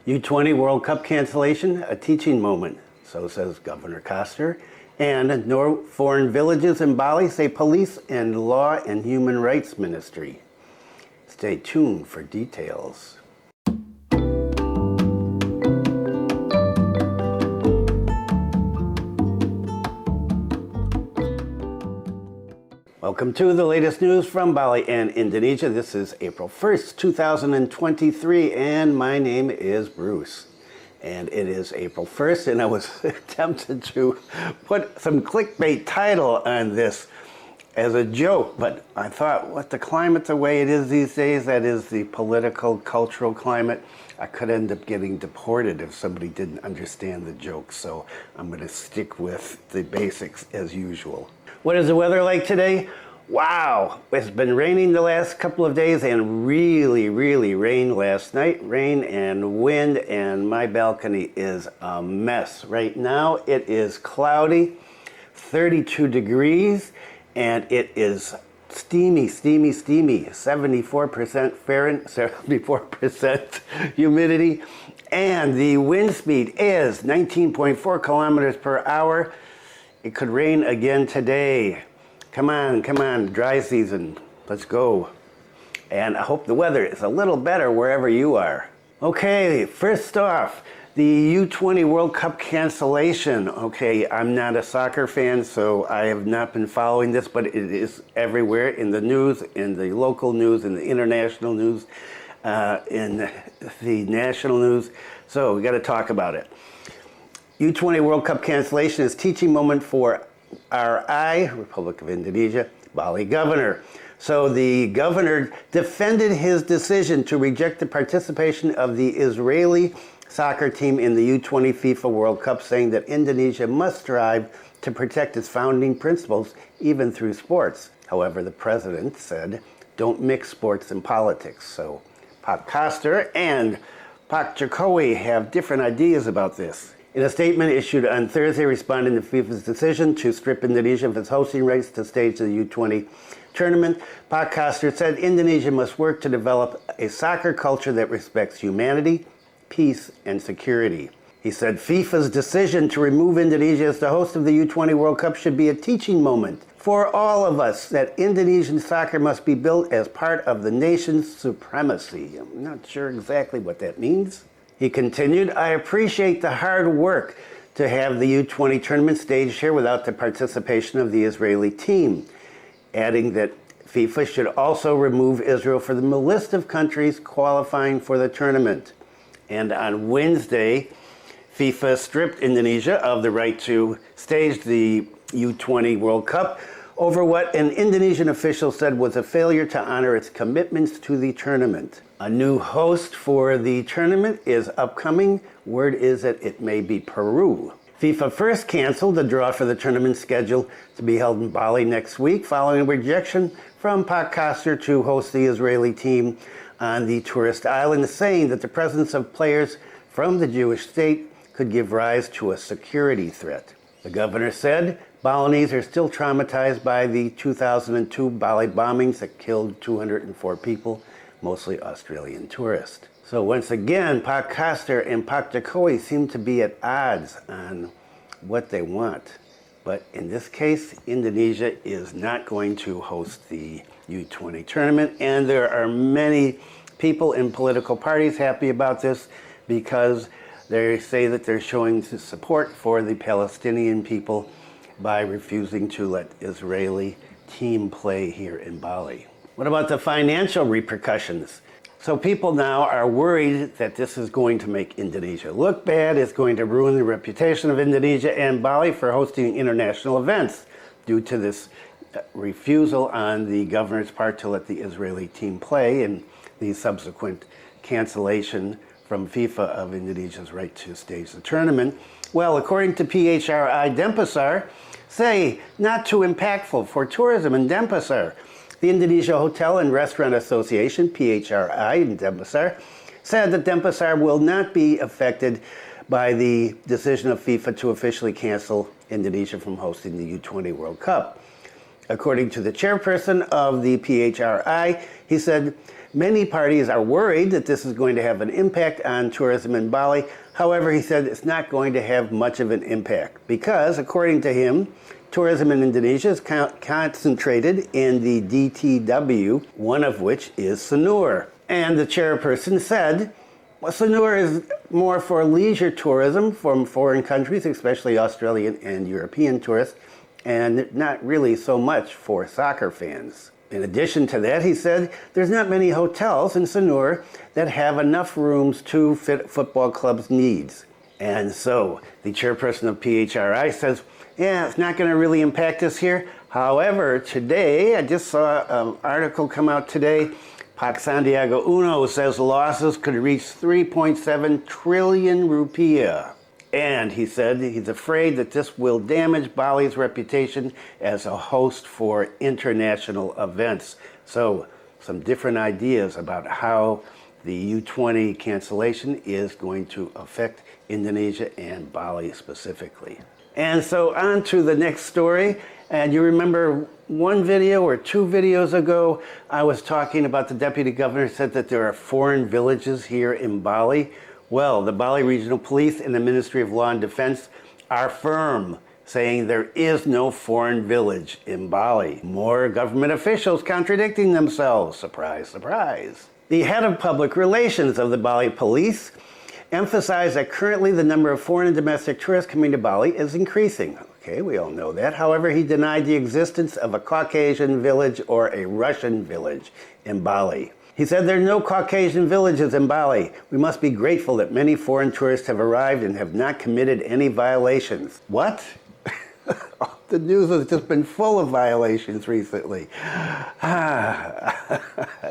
U-20 World Cup cancellation, a teaching moment, so says Governor Koster. And no foreign villages in Bali, say police and law and human rights ministry. Stay tuned for details. Welcome to the latest news from Bali and Indonesia. This is April 1st, 2023, and my name is Bruce. And it is April 1st, and I was tempted to put some clickbait title on this as a joke, but I thought, with the climate the way it is these days, that is the political, cultural climate, I could end up getting deported if somebody didn't understand the joke, so I'm going to stick with the basics as usual. What is the weather like today? Wow, it's been raining the last couple of days and really rained last night. Rain and wind, and my balcony is a mess. Right now it is cloudy, 32 degrees, and it is steamy, 74% Fahrenheit, 74% humidity, and the wind speed is 19.4 kilometers per hour. It could rain again today. Come on, dry season, let's go. And I hope the weather is a little better wherever you are. Okay, first off, the U-20 World Cup cancellation. Okay, I'm not a soccer fan, so I have not been following this, but it is everywhere in the news, in the local news, in the international news, in the national news. So we got to talk about it. U-20 World Cup cancellation is teaching moment for PHRI, Republic of Indonesia, Bali governor. So the governor defended his decision to reject the participation of the Israeli soccer team in the U-20 FIFA World Cup, saying that Indonesia must strive to protect its founding principles, even through sports. However, the president said, don't mix sports and politics. So Pak Koster and Pak Jokowi have different ideas about this. In a statement issued on Thursday responding to FIFA's decision to strip Indonesia of its hosting rights to stage the U-20 tournament, Pak Koster said Indonesia must work to develop a soccer culture that respects humanity, peace, and security. He said FIFA's decision to remove Indonesia as the host of the U-20 World Cup should be a teaching moment for all of us that Indonesian soccer must be built as part of the nation's supremacy. I'm not sure exactly what that means. He continued, I appreciate the hard work to have the U-20 tournament staged here without the participation of the Israeli team, adding that FIFA should also remove Israel from the list of countries qualifying for the tournament. And on Wednesday, FIFA stripped Indonesia of the right to stage the U-20 World Cup over what an Indonesian official said was a failure to honor its commitments to the tournament. A new host for the tournament is upcoming. Word is that it may be Peru. FIFA first canceled the draw for the tournament scheduled to be held in Bali next week following a rejection from Pak Koster to host the Israeli team on the tourist island, saying that the presence of players from the Jewish state could give rise to a security threat. The governor said Balinese are still traumatized by the 2002 Bali bombings that killed 204 people, mostly Australian tourists. So once again, Pak Koster and Pak Jokowi seem to be at odds on what they want. But in this case, Indonesia is not going to host the U-20 tournament, and there are many people in political parties happy about this because they say that they're showing support for the Palestinian people by refusing to let Israeli team play here in Bali. What about the financial repercussions? So people now are worried that this is going to make Indonesia look bad. It's going to ruin the reputation of Indonesia and Bali for hosting international events due to this refusal on the governor's part to let the Israeli team play and the subsequent cancellation from FIFA of Indonesia's right to stage the tournament. Well, according to PHRI Denpasar, say not too impactful for tourism in Denpasar. The Indonesia Hotel and Restaurant Association, PHRI in Denpasar, said that Denpasar will not be affected by the decision of FIFA to officially cancel Indonesia from hosting the U-20 World Cup. According to the chairperson of the PHRI, he said, Many parties are worried that this is going to have an impact on tourism in Bali. However, he said it's not going to have much of an impact because, according to him, tourism in Indonesia is concentrated in the DTW, one of which is Sanur. And the chairperson said, well, Sanur is more for leisure tourism from foreign countries, especially Australian and European tourists, and not really so much for soccer fans. In addition to that, he said, there's not many hotels in Sanur that have enough rooms to fit football clubs' needs. And so the chairperson of PHRI says, yeah, it's not going to really impact us here. However, today, I just saw an article come out today, Pak Sandiaga says losses could reach 3.7 trillion rupiah. And he said he's afraid that this will damage Bali's reputation as a host for international events. So some different ideas about how the U-20 cancellation is going to affect Indonesia and Bali specifically. And so on to the next story. And you remember one video or two videos ago, I was talking about the Deputy Governor said that there are foreign villages here in Bali. Well, the Bali Regional Police and the Ministry of Law and Defense are firm, saying there is no foreign village in Bali. More government officials contradicting themselves. Surprise, surprise. The head of public relations of the Bali Police emphasized that currently the number of foreign and domestic tourists coming to Bali is increasing. Okay, we all know that. However, he denied the existence of a Caucasian village or a Russian village in Bali. He said there are no Caucasian villages in Bali. We must be grateful that many foreign tourists have arrived and have not committed any violations. What? The news has just been full of violations recently. I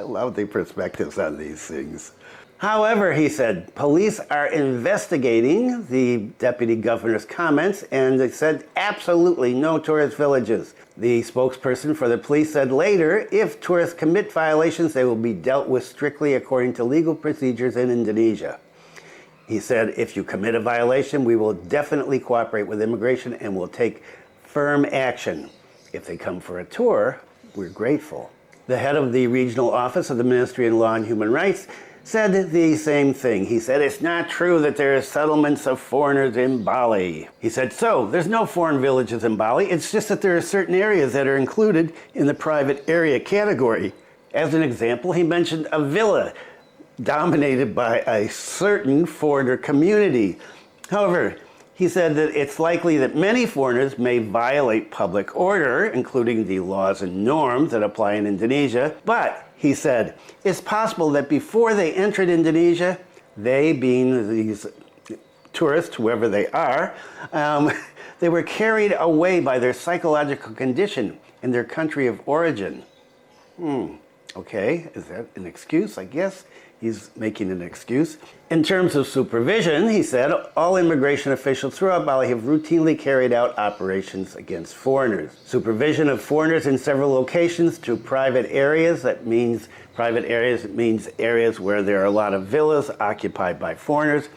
love the perspectives on these things. However, he said, police are investigating the deputy governor's comments, and they said absolutely no tourist villages. The spokesperson for the police said later, if tourists commit violations, they will be dealt with strictly according to legal procedures in Indonesia. He said, if you commit a violation, we will definitely cooperate with immigration and will take firm action. If they come for a tour, we're grateful. The head of the regional office of the Ministry of Law and Human Rights said the same thing. He said, it's not true that there are settlements of foreigners in Bali. He said, so there's no foreign villages in Bali. It's just that there are certain areas that are included in the private area category. As an example, he mentioned a villa dominated by a certain foreigner community. However, he said that it's likely that many foreigners may violate public order, including the laws and norms that apply in Indonesia, but he said, it's possible that before they entered Indonesia, they being these tourists, whoever they are, they were carried away by their psychological condition in their country of origin. Okay, is that an excuse? I guess he's making an excuse. In terms of supervision, he said, all immigration officials throughout Bali have routinely carried out operations against foreigners. Supervision of foreigners in several locations to private areas, it means areas where there are a lot of villas occupied by foreigners.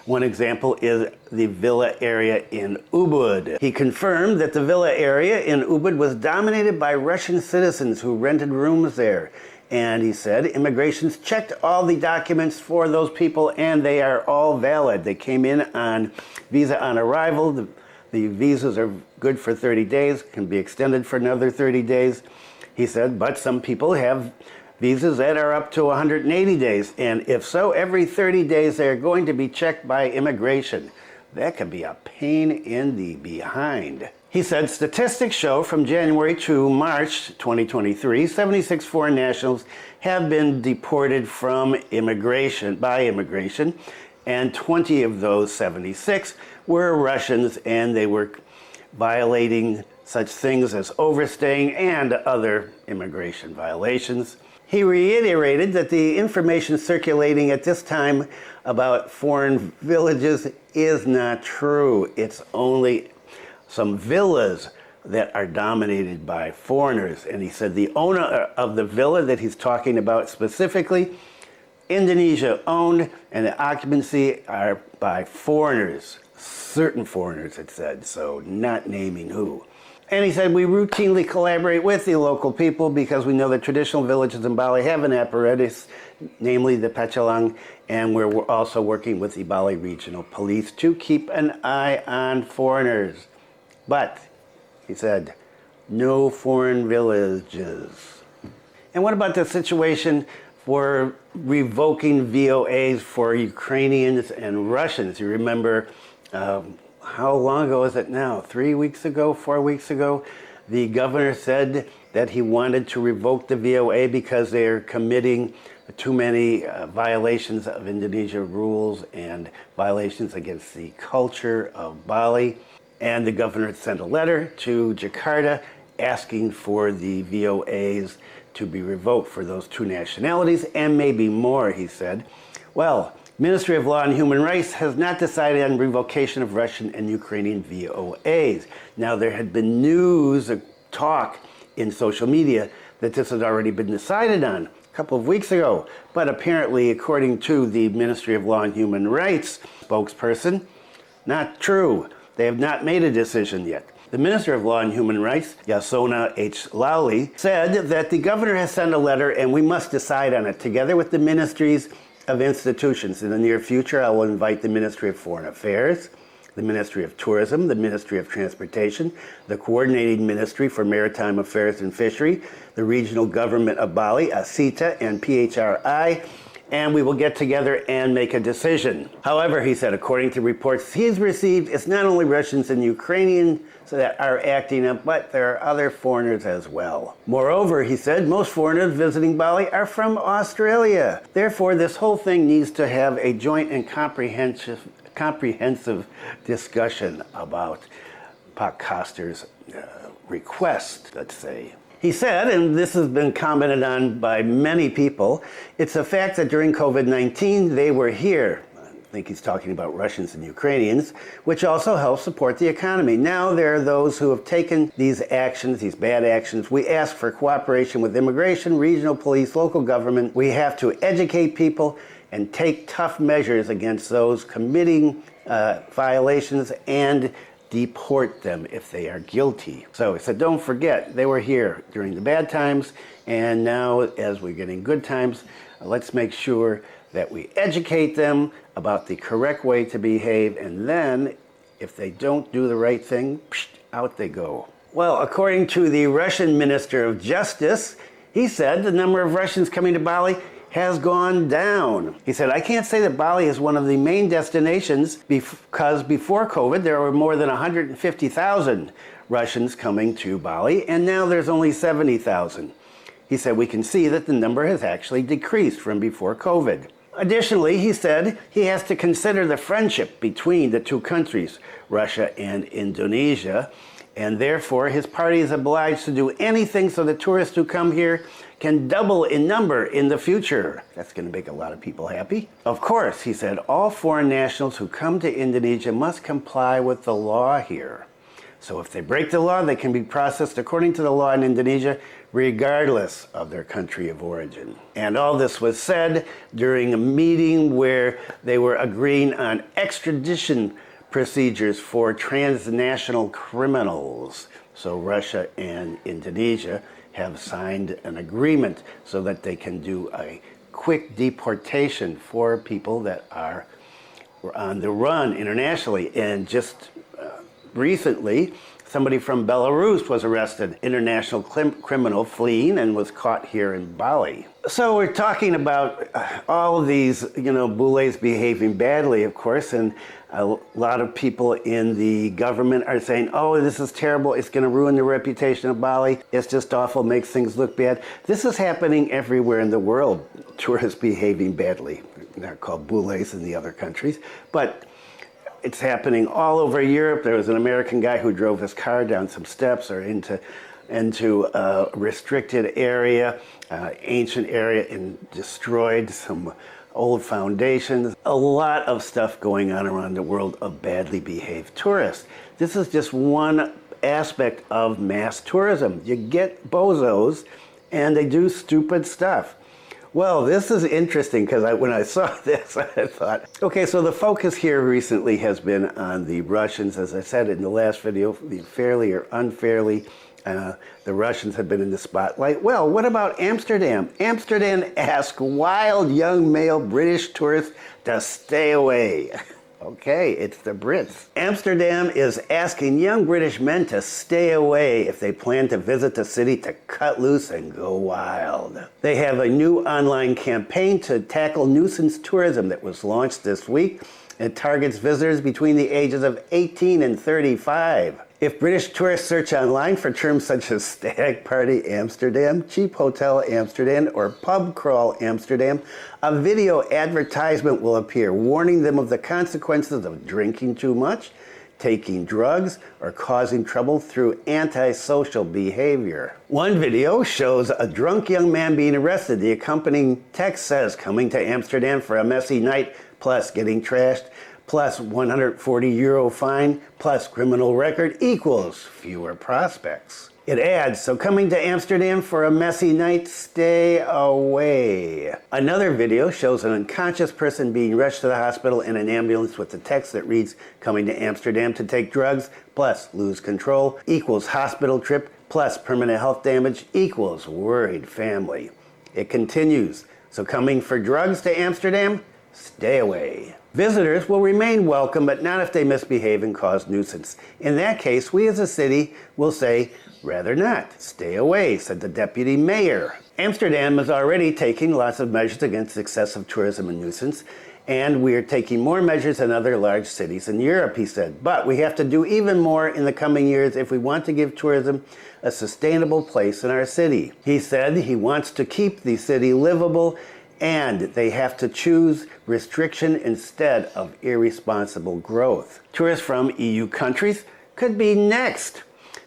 One example is the villa area in Ubud. He confirmed that the villa area in Ubud was dominated by Russian citizens who rented rooms there. And he said immigration's checked all the documents for those people and they are all valid. They came in on visa on arrival. The visas are good for 30 days, can be extended for another 30 days. He said, but some people have visas that are up to 180 days. And if so, every 30 days they're going to be checked by immigration. That can be a pain in the behind. He said statistics show from January to March 2023, 76 foreign nationals have been deported by immigration, and 20 of those 76 were Russians, and they were violating such things as overstaying and other immigration violations. He reiterated that the information circulating at this time about foreign villages is not true. It's only some villas that are dominated by foreigners. And he said the owner of the villa that he's talking about specifically, Indonesia owned, and the occupancy are by foreigners, certain foreigners, it said, so not naming who. And he said, we routinely collaborate with the local people because we know that traditional villages in Bali have an apparatus, namely the Pechalang, and we're also working with the Bali Regional Police to keep an eye on foreigners. But, he said, no foreign villages. And what about the situation for revoking VOAs for Ukrainians and Russians? You remember, how long ago is it now? 3 weeks ago, 4 weeks ago? The governor said that he wanted to revoke the VOA because they are committing too many violations of Indonesia rules and violations against the culture of Bali. And the governor sent a letter to Jakarta asking for the VOAs to be revoked for those two nationalities and maybe more, he said. Well, Ministry of Law and Human Rights has not decided on revocation of Russian and Ukrainian VOAs. Now, there had been news, talk in social media that this had already been decided on a couple of weeks ago. But apparently, according to the Ministry of Law and Human Rights spokesperson, not true. They have not made a decision yet. The Minister of Law and Human Rights, Yasona H. Lawley, said that the governor has sent a letter and we must decide on it together with the ministries of institutions. In the near future, I will invite the Ministry of Foreign Affairs, the Ministry of Tourism, the Ministry of Transportation, the Coordinating Ministry for Maritime Affairs and Fishery, the Regional Government of Bali, ASITA, and PHRI, and we will get together and make a decision. However, he said, according to reports he's received, it's not only Russians and Ukrainians that are acting up, but there are other foreigners as well. Moreover, he said, most foreigners visiting Bali are from Australia. Therefore, this whole thing needs to have a joint and comprehensive discussion about Pak Koster's request, let's say. He said, and this has been commented on by many people, it's a fact that during COVID-19 they were here. I think he's talking about Russians and Ukrainians, which also helps support the economy. Now there are those who have taken these actions, these bad actions. We ask for cooperation with immigration, regional police, local government. We have to educate people and take tough measures against those committing violations and deport them if they are guilty. So he said, don't forget, they were here during the bad times, and now as we're getting good times, let's make sure that we educate them about the correct way to behave, and then if they don't do the right thing, out they go. Well, according to the Russian Minister of Justice, he said the number of Russians coming to Bali has gone down. He said, I can't say that Bali is one of the main destinations because before COVID, there were more than 150,000 Russians coming to Bali, and now there's only 70,000. He said, we can see that the number has actually decreased from before COVID. Additionally, he said he has to consider the friendship between the two countries, Russia and Indonesia, and therefore his party is obliged to do anything so that tourists who come here can double in number in the future. That's going to make a lot of people happy. Of course, he said, all foreign nationals who come to Indonesia must comply with the law here. So if they break the law, they can be processed according to the law in Indonesia, regardless of their country of origin. And all this was said during a meeting where they were agreeing on extradition procedures for transnational criminals. So Russia and Indonesia have signed an agreement so that they can do a quick deportation for people that are on the run internationally. And just recently, somebody from Belarus was arrested, international criminal fleeing, and was caught here in Bali. So we're talking about all of these, bules behaving badly, of course, and a lot of people in the government are saying, oh, this is terrible, it's going to ruin the reputation of Bali, it's just awful, makes things look bad. This is happening everywhere in the world, tourists behaving badly. They're called bules in the other countries, but it's happening all over Europe. There was an American guy who drove his car down some steps or into a restricted area, ancient area, and destroyed some old foundations. A lot of stuff going on around the world of badly behaved tourists. This is just one aspect of mass tourism. You get bozos and they do stupid stuff. Well, this is interesting because when I saw this, I thought, okay, so the focus here recently has been on the Russians. As I said in the last video, the fairly or unfairly, the Russians have been in the spotlight. Well, what about Amsterdam? Amsterdam asked wild young male British tourists to stay away. Okay, it's the Brits. Amsterdam is asking young British men to stay away if they plan to visit the city to cut loose and go wild. They have a new online campaign to tackle nuisance tourism that was launched this week. It targets visitors between the ages of 18 and 35. If British tourists search online for terms such as stag party Amsterdam, cheap hotel Amsterdam, or pub crawl Amsterdam, a video advertisement will appear warning them of the consequences of drinking too much, taking drugs, or causing trouble through antisocial behavior. One video shows a drunk young man being arrested. The accompanying text says, "Coming to Amsterdam for a messy night, plus getting trashed, plus €140 fine, plus criminal record equals fewer prospects." It adds, "So coming to Amsterdam for a messy night, stay away." Another video shows an unconscious person being rushed to the hospital in an ambulance with the text that reads, "Coming to Amsterdam to take drugs, plus lose control, equals hospital trip, plus permanent health damage, equals worried family." It continues, "So coming for drugs to Amsterdam, stay away." Visitors will remain welcome, but not if they misbehave and cause nuisance. In that case, we as a city will say, "Rather not. Stay away," said the deputy mayor. Amsterdam is already taking lots of measures against excessive tourism and nuisance, and we are taking more measures than other large cities in Europe, he said. But we have to do even more in the coming years if we want to give tourism a sustainable place in our city. He said he wants to keep the city livable, and they have to choose restriction instead of irresponsible growth. Tourists from EU countries could be next.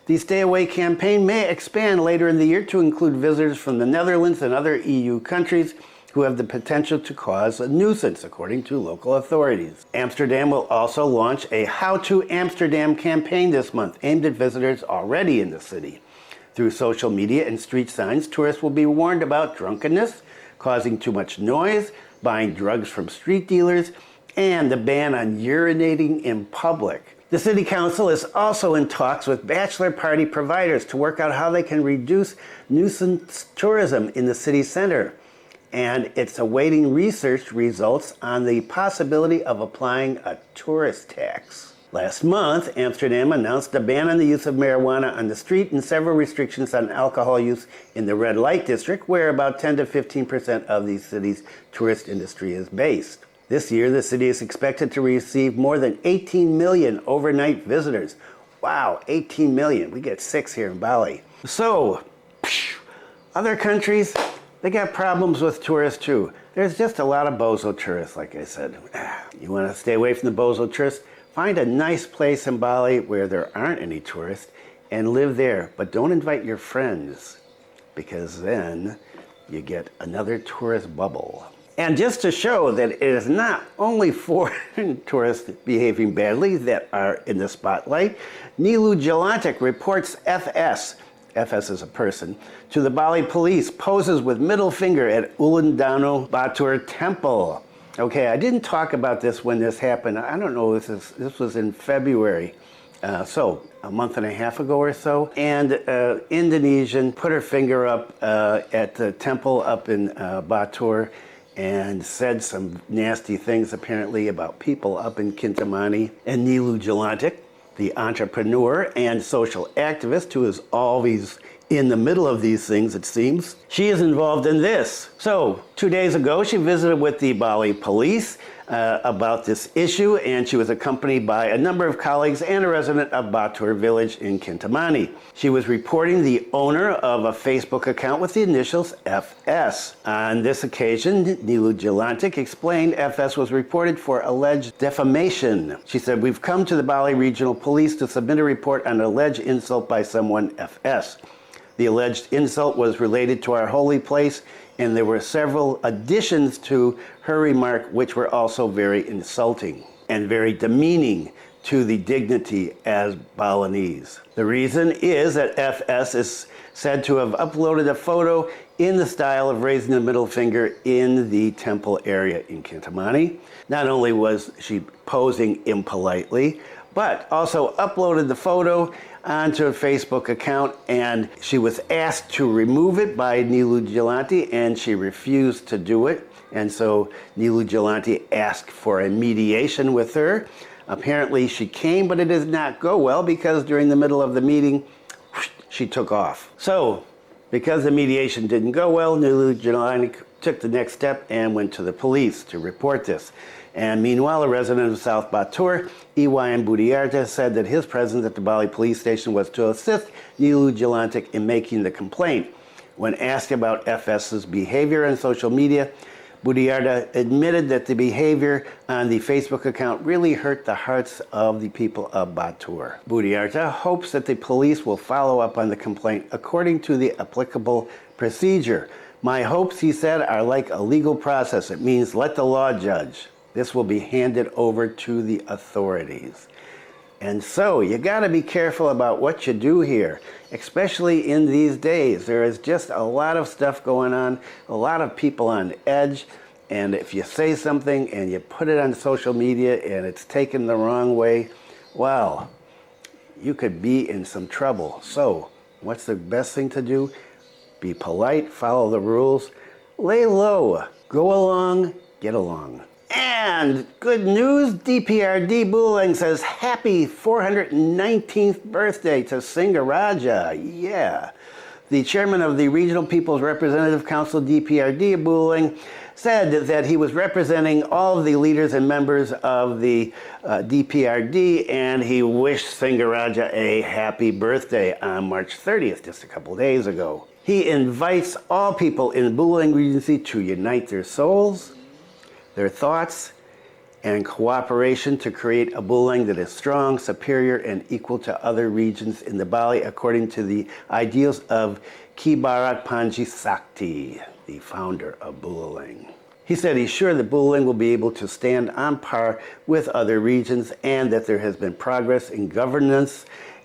The Stay Away campaign may expand later in the year to include visitors from the Netherlands and other EU countries who have the potential to cause a nuisance, according to local authorities. Amsterdam will also launch a How to Amsterdam campaign this month, aimed at visitors already in the city. Through social media and street signs, tourists will be warned about drunkenness, causing too much noise, buying drugs from street dealers, and the ban on urinating in public. The City Council is also in talks with bachelor party providers to work out how they can reduce nuisance tourism in the city center. And it's awaiting research results on the possibility of applying a tourist tax. Last month, Amsterdam announced a ban on the use of marijuana on the street and several restrictions on alcohol use in the red light district, where about 10 to 15% of the city's tourist industry is based. This year, the city is expected to receive more than 18 million overnight visitors. Wow, 18 million. We get 6 here in Bali. So, other countries, they got problems with tourists too. There's just a lot of bozo tourists, like I said. You want to stay away from the bozo tourists? Find a nice place in Bali where there aren't any tourists and live there. But don't invite your friends, because then you get another tourist bubble. And just to show that it is not only foreign tourists behaving badly that are in the spotlight, Niluh Djelantik reports FS is a person, to the Bali police, poses with middle finger at Ulun Danu Batur temple. Okay, I didn't talk about this when this happened. I don't know if this was in February, so a month and a half ago or so. And Indonesian put her finger up at the temple up in Batur and said some nasty things apparently about people up in Kintamani. And Niluh Djelantik, the entrepreneur and social activist who is always in the middle of these things, it seems, she is involved in this. So 2 days ago, she visited with the Bali police about this issue, and she was accompanied by a number of colleagues and a resident of Batur village in Kintamani. She was reporting the owner of a Facebook account with the initials FS. On this occasion, Niluh Djelantik explained FS was reported for alleged defamation. She said, "We've come to the Bali Regional Police to submit a report on an alleged insult by someone FS. The alleged insult was related to our holy place, and there were several additions to her remark which were also very insulting and very demeaning to the dignity as Balinese. The reason is that FS is said to have uploaded a photo in the style of raising the middle finger in the temple area in Kintamani. Not only was she posing impolitely, but also uploaded the photo onto a Facebook account, and she was asked to remove it by Niluh Djelantik, and she refused to do it. And so Niluh Djelantik asked for a mediation with her. Apparently she came, but it did not go well because during the middle of the meeting, she took off. So, because the mediation didn't go well, Niluh Djelantik took the next step and went to the police to report this. And meanwhile, a resident of South Batur, Iwan Budiarta, said that his presence at the Bali police station was to assist Niluh Djelantik in making the complaint. When asked about FS's behavior on social media, Budiarta admitted that the behavior on the Facebook account really hurt the hearts of the people of Batur. Budiarta hopes that the police will follow up on the complaint according to the applicable procedure. My hopes, he said, are like a legal process. It means let the law judge. This will be handed over to the authorities. And so you got to be careful about what you do here, especially in these days. There is just a lot of stuff going on, a lot of people on edge, and if you say something and you put it on social media and it's taken the wrong way, well, you could be in some trouble. So what's the best thing to do? Be polite, follow the rules, lay low, go along, get along. And good news, DPRD Buleleng says happy 419th birthday to Singaraja. Yeah. The chairman of the Regional People's Representative Council, DPRD Buleleng, said that he was representing all of the leaders and members of the DPRD, and he wished Singaraja a happy birthday on March 30th, just a couple days ago. He invites all people in Buleleng Regency to unite their souls, their thoughts, and cooperation to create a Buleleng that is strong, superior, and equal to other regions in the Bali according to the ideals of Ki Bharat Panji Sakti, the founder of Buleleng. He said he's sure that Buleleng will be able to stand on par with other regions and that there has been progress in governance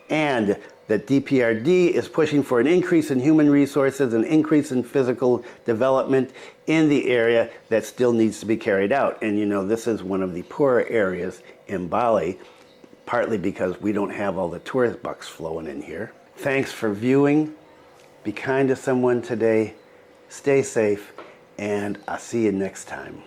and that DPRD is pushing for an increase in human resources, an increase in physical development in the area that still needs to be carried out. And you know, this is one of the poorer areas in Bali, partly because we don't have all the tourist bucks flowing in here. Thanks for viewing. Be kind to someone today. Stay safe, and I'll see you next time.